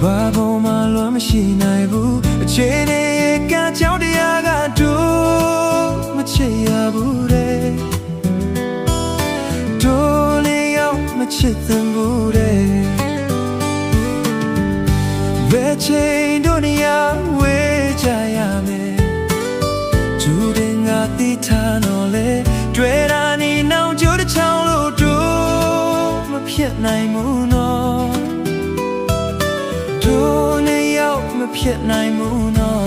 ဘာပေါ်မှာလွမ်းမရှိနိုင်ဘူးအခြေအနေရဲ့ကံကြောင့်တရားကတို့မချစ်ရဘူးတဲ့တို့လေးရောက်မချစ်သင့်ဘူးတဲ့ဘယ်ချိန်တို့နေရာဝေးကြရမယ်ကျူတင်ငါတိထားတော့လေတွေ့တာနေနောက်ကျိုးတစ်ချောင်းလို့တို့မဖြစ်နိုင်ဘူးနော်တို့နေရောက်မဖြစ်နိုင်ဘူးနော်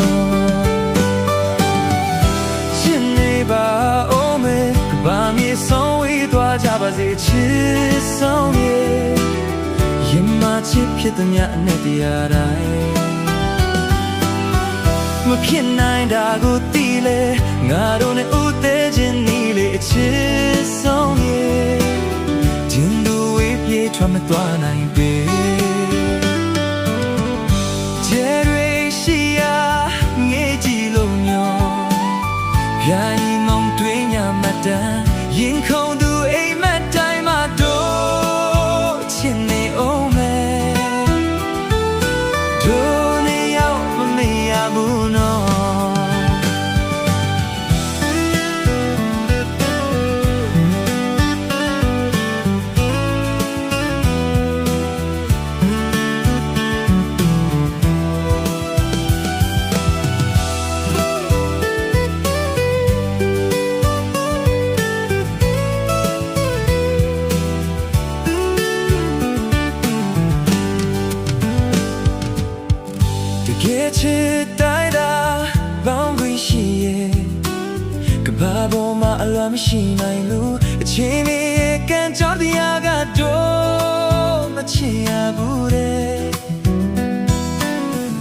ရှင်နေပါဦးမယ်ကဘာမြေဆုံးဝေးသွားကြပါစေချစ်ဆုံးရဲ့ရင်မချစ်ဖြစ်သည်များအနဲ့တရားတိုင်းမဖြစ်နိုင်တာကိုသိလေငါတို့နဲ့ဦးသေးခြင်းနီးလေအချစ်ဆုံးရဲ့တင်သူဝေးပြေးထွက်မသွားနိုင်ပေကျဲတွေရှိရာငေးကြည့်လို့ညောပြိုင်မုံတွင်းညမတန်ရင်ခုန်သူအိမ်မက်တိုင်းမှာတို့ချစ်နေအောင်မယ်တို့နေရောက်မမေ့ရဘူးနော်ကဲချစ်တိုင်းသာဘောင်းခွင့်ရှိရဲ့ကဘာပေါ်မှာအလွမ်းမရှိနိုင်လို့အချိန်မီကံကြောင့်တရားကတော့မချစ်ရဘူးတဲ့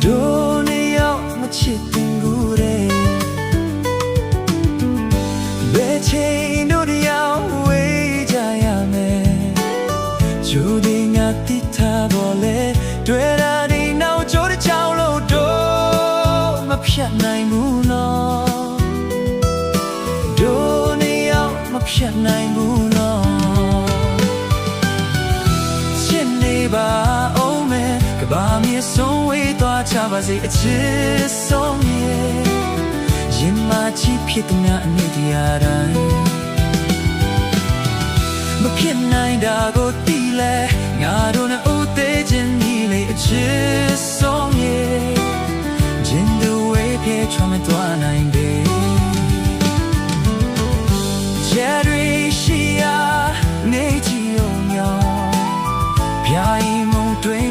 တို့နေရောက်မချစ်တင်ဘူးတဲ့ဘယ်ချိန်တို့တရားဝေးကြရမယ်ကျိုးဒီငါတိထားတော့လေတွေ့တာဒီနောက်ကျိုးတစ်ချောင်းလို့မဖြတ်နိုင်ဘူးနော်တို့နေရောက်မဖြတ်နိုင်ဘူးနော်ရှင်းနေပါအောင်မယ်ကဘာမြေဆုံးဝေးသွားချပါစေအချစ်ဆုံးရဲ့ရင်မချစ်ဖြစ်တဲ့များအနည်းတရားတိုင်းမဖြစ်နိုင်တာကိုသိလဲငါတို့နဲ့ဦးသေးခြင်းနီးလေအချစ်ဆုံးရဲ့ပြေချမသွားနိုင်ပေကျဲတွေရှိရာနေကြည့်အောင်ညောပြိုင်မုံတွင်